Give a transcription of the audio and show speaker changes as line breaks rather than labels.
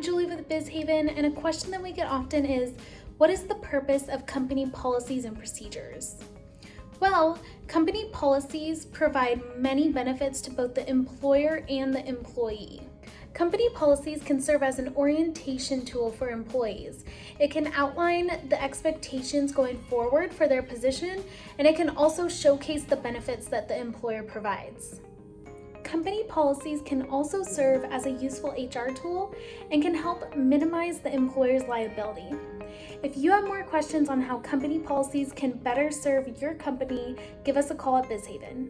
I'm Julie with BizHaven, and a question that we get often is, what is the purpose of company policies and procedures? Well, company policies provide many benefits to both the employer and the employee. Company policies can serve as an orientation tool for employees. It can outline the expectations going forward for their position, and it can also showcase the benefits that the employer provides. Company policies can also serve as a useful HR tool and can help minimize the employer's liability. If you have more questions on how company policies can better serve your company, give us a call at BizHaven.